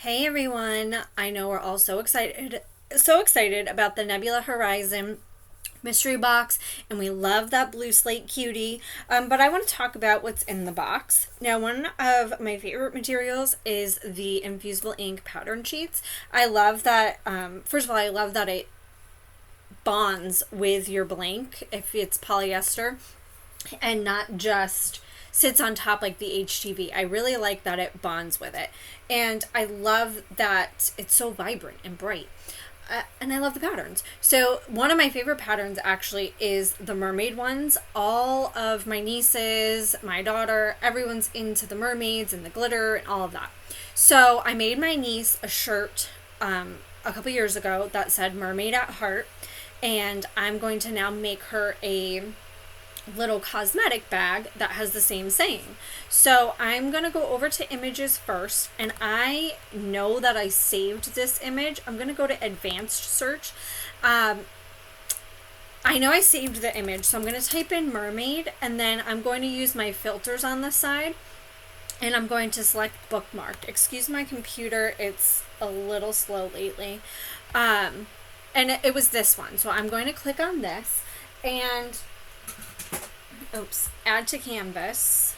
Hey everyone, I know we're all so excited about the Nebula Horizon mystery box, and we love that blue slate cutie. But I want to talk about what's in the box. Now, one of my favorite materials is the Infusible ink pattern sheets. I love that, first of all, I love that it bonds with your blank if it's polyester and not just sits on top like the HTV. I really like that it bonds with it. And I love that it's so vibrant and bright. And I love the patterns. So one of my favorite patterns actually is the mermaid ones. All of my nieces, my daughter, everyone's into the mermaids and the glitter and all of that. So I made my niece a shirt a couple years ago that said mermaid at heart. And I'm going to now make her a little cosmetic bag that has the same saying. So I'm going to go over to images first, and I know that I saved this image. I'm going to go to advanced search. I know I saved the image, so I'm going to type in mermaid, and then I'm going to use my filters on the side, and I'm going to select bookmarked. Excuse my computer, it's a little slow lately. And it was this one. So I'm going to click on this and add to canvas.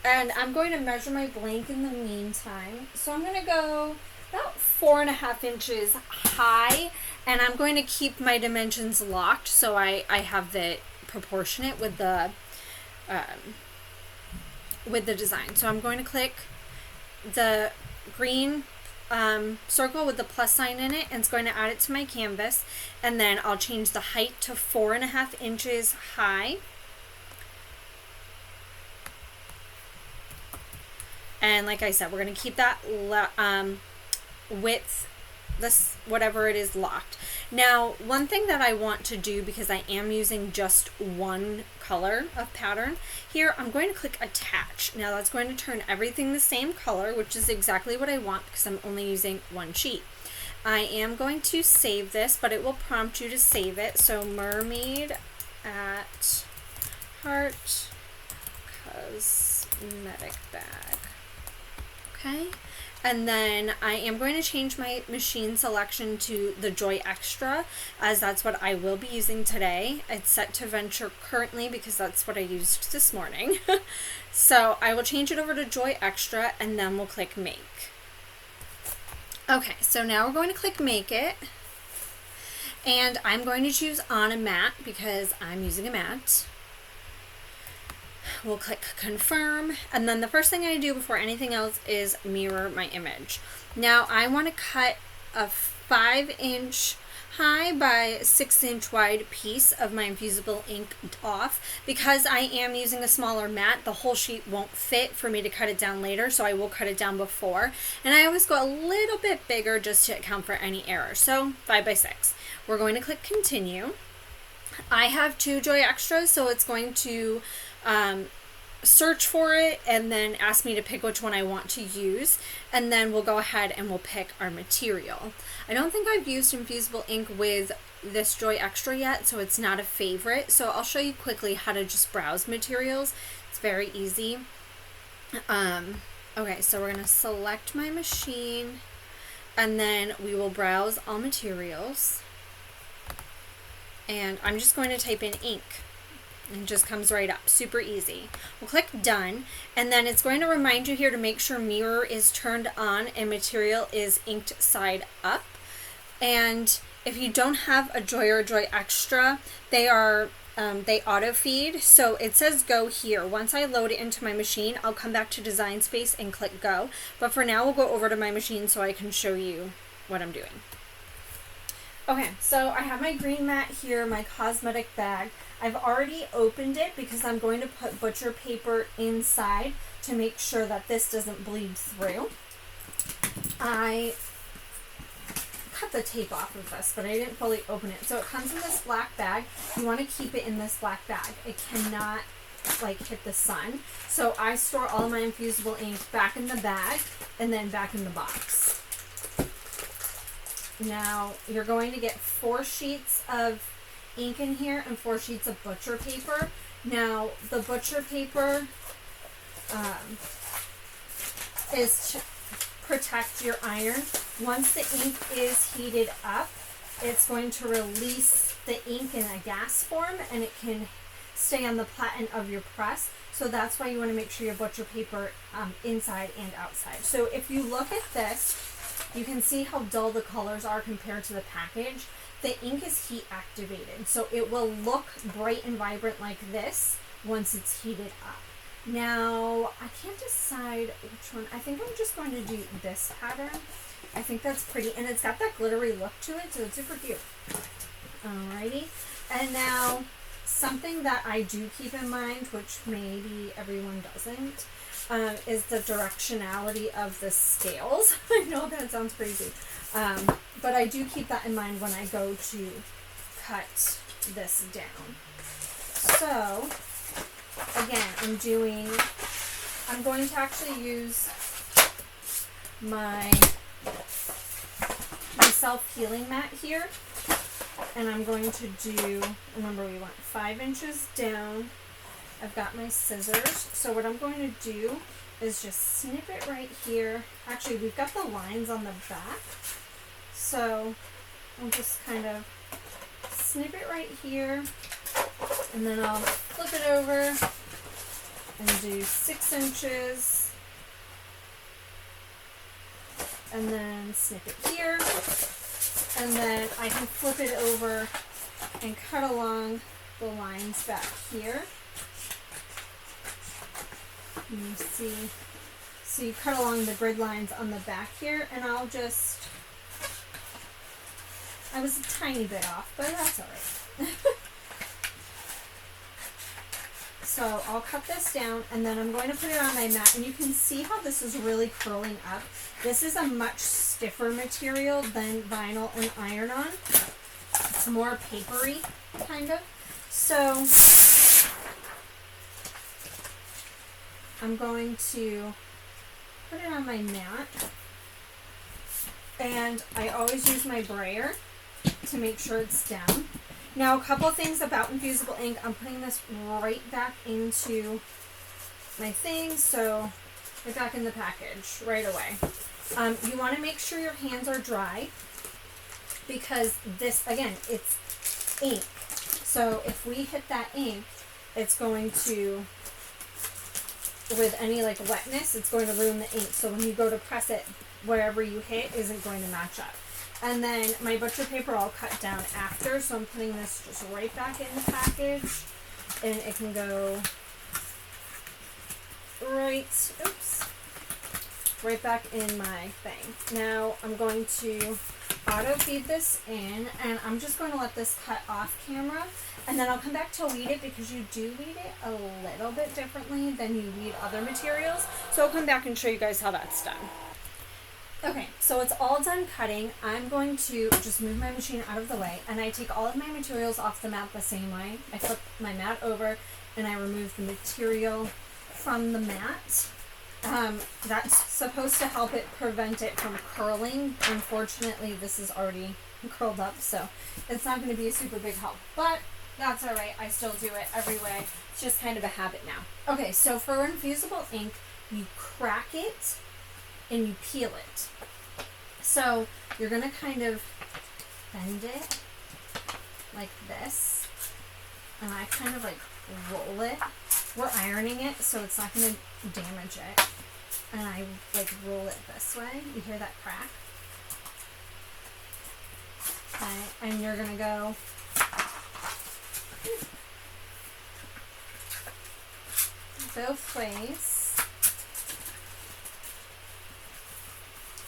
And I'm going to measure my blank in the meantime. So I'm going to go about 4.5 inches high, and I'm going to keep my dimensions locked so I have it proportionate with the design. So I'm going to click the green circle with the plus sign in it, and it's going to add it to my canvas, and then I'll change the height to 4.5 inches high, and like I said, we're going to keep that width, this whatever it is, locked. Now, one thing that I want to do, because I am using just one color of pattern here, I'm going to click attach. Now that's going to turn everything the same color, which is exactly what I want because I'm only using one sheet. I am going to save this, but it will prompt you to save it. So mermaid at heart cosmetic bag. Okay. And then I am going to change my machine selection to the Joy Extra, as that's what I will be using today. It's set to Venture currently because that's what I used this morning. So I will change it over to Joy Extra, and then we'll click Make. Okay, so now we're going to click Make It. And I'm going to choose on a mat because I'm using a mat. We'll click confirm, and then the first thing I do before anything else is mirror my image. Now I want to cut a 5-inch high by 6-inch wide piece of my Infusible ink off. Because I am using a smaller mat, the whole sheet won't fit for me to cut it down later, so I will cut it down before. And I always go a little bit bigger just to account for any errors. So 5 by 6. We're going to click continue. I have 2 Joy Extras, so it's going to search for it and then ask me to pick which one I want to use, and then we'll go ahead and we'll pick our material. I don't think I've used Infusible ink with this Joy Extra yet, so it's not a favorite. So I'll show you quickly how to just browse materials. It's very easy. Okay, so we're going to select my machine, and then we will browse all materials, and I'm just going to type in ink. And it just comes right up, super easy. We'll click done, and then it's going to remind you here to make sure mirror is turned on and material is inked side up. And if you don't have a Joy or Joy Extra, they auto feed. So it says go here. Once I load it into my machine, I'll come back to design space and click go. But for now, we'll go over to my machine so I can show you what I'm doing. Okay, so I have my green mat here, my cosmetic bag. I've already opened it because I'm going to put butcher paper inside to make sure that this doesn't bleed through. I cut the tape off of this, but I didn't fully open it. So it comes in this black bag. You want to keep it in this black bag. It cannot hit the sun. So I store all my Infusible ink back in the bag and then back in the box. Now you're going to get 4 sheets of ink in here and 4 sheets of butcher paper. Now the butcher paper is to protect your iron. Once the ink is heated up, it's going to release the ink in a gas form, and it can stay on the platen of your press. So that's why you want to make sure you have butcher paper inside and outside. So if you look at this, you can see how dull the colors are compared to the package. The ink is heat activated, so it will look bright and vibrant like this once it's heated up. Now, I can't decide which one. I think I'm just going to do this pattern. I think that's pretty, and it's got that glittery look to it, so it's super cute. Alrighty, and now something that I do keep in mind, which maybe everyone doesn't, is the directionality of the scales. I know that sounds crazy, but I do keep that in mind when I go to cut this down. So, again, I'm going to actually use my self-healing mat here, and I'm going to do, remember we went 5 inches down. I've got my scissors, so what I'm going to do is just snip it right here. Actually, we've got the lines on the back, so I'll just kind of snip it right here, and then I'll flip it over and do 6 inches, and then snip it here, and then I can flip it over and cut along the lines back here. And you see, so you cut along the grid lines on the back here, and I was a tiny bit off, but that's alright. So I'll cut this down, and then I'm going to put it on my mat, and you can see how this is really curling up. This is a much stiffer material than vinyl and iron-on. It's more papery, kind of. So I'm going to put it on my mat, and I always use my brayer to make sure it's down. Now, a couple things about Infusible ink. I'm putting this right back into my thing, so right back in the package right away. You want to make sure your hands are dry, because this, again, it's ink. So if we hit that ink, it's going to, with any like wetness, it's going to ruin the ink. So when you go to press it, wherever you hit isn't going to match up. And then my butcher paper I'll cut down after, so I'm putting this just right back in the package, and it can go right back in my thing. Now I'm going to auto feed this in, and I'm just going to let this cut off camera, and then I'll come back to weed it, because you do weed it a little bit differently than you weed other materials. So I'll come back and show you guys how that's done. Okay, so it's all done cutting. I'm going to just move my machine out of the way, and I take all of my materials off the mat the same way. I flip my mat over, and I remove the material from the mat. That's supposed to help it prevent it from curling. Unfortunately, this is already curled up, so it's not going to be a super big help, but that's alright. I still do it every way. It's just kind of a habit now. Okay, so for Infusible ink, you crack it and you peel it. So you're going to kind of bend it like this, and I kind of like roll it. We're ironing it, so it's not going to damage it. And I like roll it this way. You hear that crack? Okay, and you're going to go both ways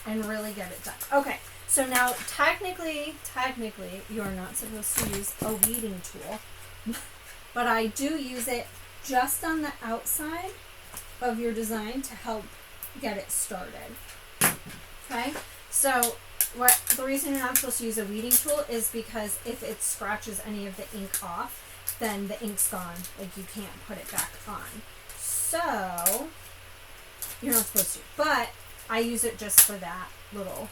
and really get it done. Okay, so now technically you're not supposed to use a weeding tool, but I do use it just on the outside of your design to help get it started. Okay, so the reason you're not supposed to use a weeding tool is because if it scratches any of the ink off, then the ink's gone. Like, you can't put it back on. So you're not supposed to, but I use it just for that little,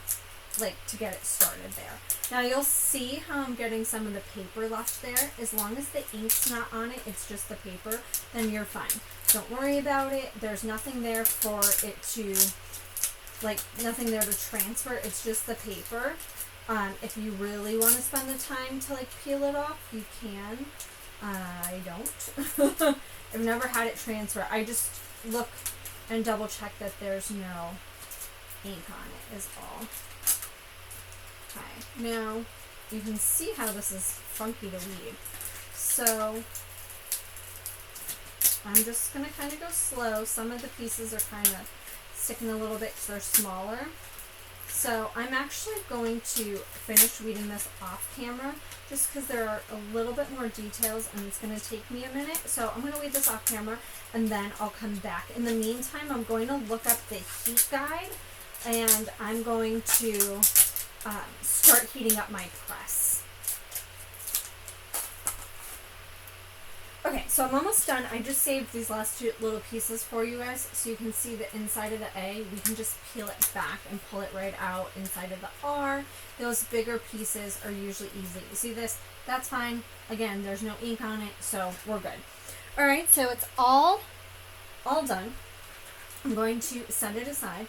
like, to get it started there. Now you'll see how I'm getting some of the paper left there. As long as the ink's not on it, it's just the paper, then you're fine. Don't worry about it. There's nothing there for it to like nothing there to transfer. It's just the paper. If you really want to spend the time to like peel it off, you can. I don't. I've never had it transfer. I just look and double check that there's no ink on it is all. Okay, now you can see how this is funky to read. So I'm just going to kind of go slow. Some of the pieces are kind of sticking a little bit because they're smaller. So I'm actually going to finish weeding this off camera just because there are a little bit more details and it's going to take me a minute. So I'm going to weed this off camera and then I'll come back. In the meantime, I'm going to look up the heat guide and I'm going to start heating up my press. Okay, so I'm almost done. I just saved these last two little pieces for you guys so you can see the inside of the A. We can just peel it back and pull it right out inside of the R. Those bigger pieces are usually easy. You see this? That's fine. Again, there's no ink on it, so we're good. All right, so it's all done. I'm going to set it aside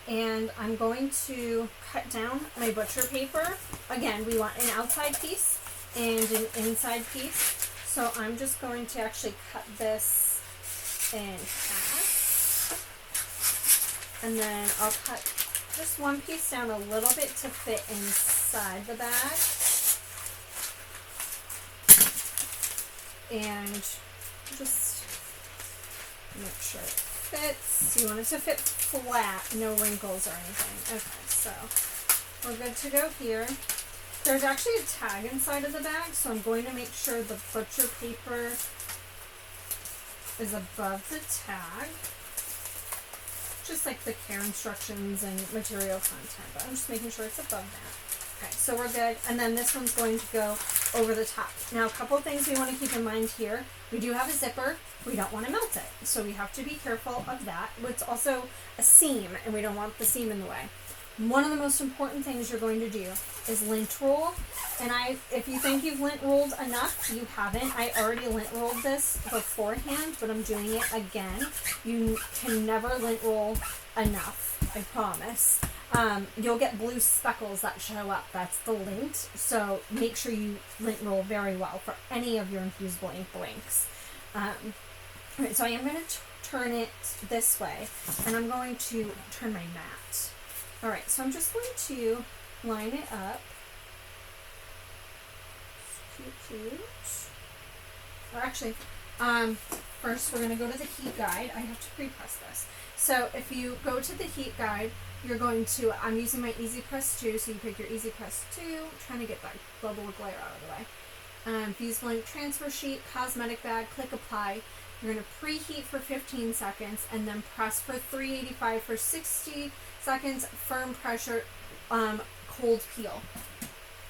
and I'm going to cut down my butcher paper. Again, we want an outside piece and an inside piece. So I'm just going to actually cut this in half. And then I'll cut just one piece down a little bit to fit inside the bag. And just make sure it fits. You want it to fit flat, no wrinkles or anything. Okay, so we're good to go here. There's actually a tag inside of the bag, so I'm going to make sure the butcher paper is above the tag. Just like the care instructions and material content, but I'm just making sure it's above that. Okay, so we're good. And then this one's going to go over the top. Now, a couple of things we want to keep in mind here. We do have a zipper. We don't want to melt it, so we have to be careful of that. It's also a seam, and we don't want the seam in the way. One of the most important things you're going to do is lint roll. And if you think you've lint rolled enough, you haven't. I already lint rolled this beforehand, but I'm doing it again. You can never lint roll enough, I promise. You'll get blue speckles that show up. That's the lint. So make sure you lint roll very well for any of your Infusible ink blanks. Alright, so I am going to turn it this way, and I'm going to turn my mat. Alright, so I'm just going to line it up. Cute. Or actually, first we're going to go to the heat guide. I have to pre-press this. So if you go to the heat guide, you're going to, I'm using my Easy Press 2, so you pick your Easy Press 2, trying to get that bubble of glare out of the way. Infusible ink transfer sheet, cosmetic bag, click apply. You're going to preheat for 15 seconds and then press for 385 for 60 seconds, firm pressure, cold peel.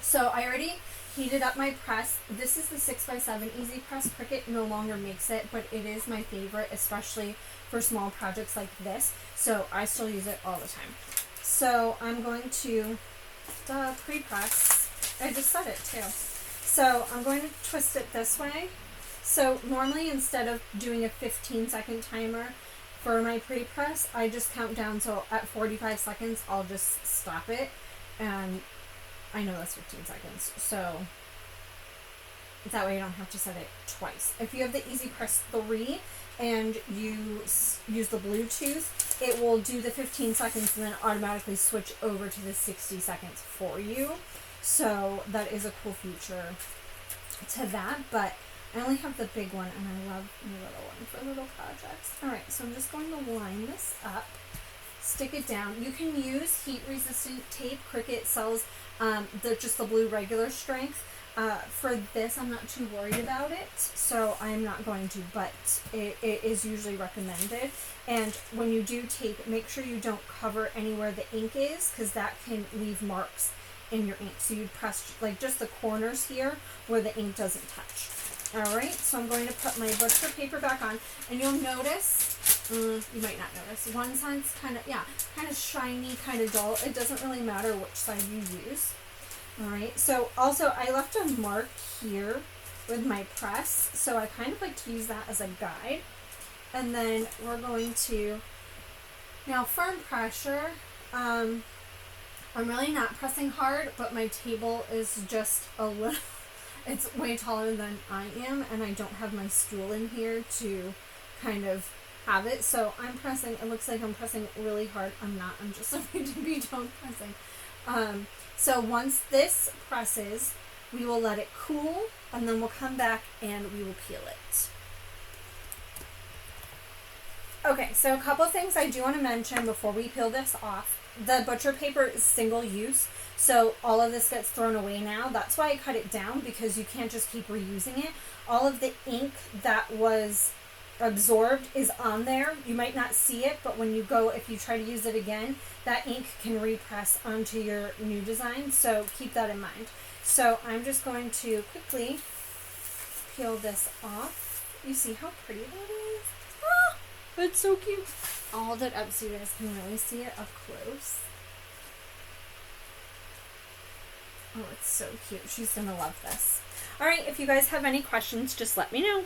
So I already heated up my press. This is the 6x7 Easy Press. Cricut no longer makes it, but it is my favorite, especially for small projects like this. So I still use it all the time. So I'm going to pre-press. I just said it too. So I'm going to twist it this way. So normally instead of doing a 15-second timer for my pre-press, I just count down, so at 45 seconds I'll just stop it, and I know that's 15 seconds, so that way you don't have to set it twice. If you have the Easy Press 3 and you use the Bluetooth, it will do the 15 seconds and then automatically switch over to the 60 seconds for you. So that is a cool feature to that, but I only have the big one and I love the little one for little projects. Alright, so I'm just going to line this up, stick it down. You can use heat resistant tape. Cricut sells just the blue regular strength. For this, I'm not too worried about it, so I'm not going to, but it is usually recommended. And when you do tape, make sure you don't cover anywhere the ink is, because that can leave marks in your ink. So you'd press like just the corners here where the ink doesn't touch. Alright, so I'm going to put my butcher paper back on, and you'll notice, you might not notice, one side's kind of shiny, kind of dull. It doesn't really matter which side you use. Alright, so also I left a mark here with my press, so I kind of like to use that as a guide. And then we're going to, now firm pressure, I'm really not pressing hard, but my table is just a little, it's way taller than I am, and I don't have my stool in here to kind of have it. So I'm pressing, it looks like I'm pressing really hard. I'm not, I'm just afraid to be done pressing. So once this presses, we will let it cool, and then we'll come back and we will peel it. Okay, so a couple things I do want to mention before we peel this off. The butcher paper is single use, so all of this gets thrown away now. That's why I cut it down, because you can't just keep reusing it. All of the ink that was absorbed is on there. You might not see it, but when you go, if you try to use it again, that ink can repress onto your new design, so keep that in mind. So I'm just going to quickly peel this off. You see how pretty that is? Ah, it's so cute. I'll hold it up so you guys can really see it up close. Oh, it's so cute. She's gonna love this. All right, if you guys have any questions, just let me know.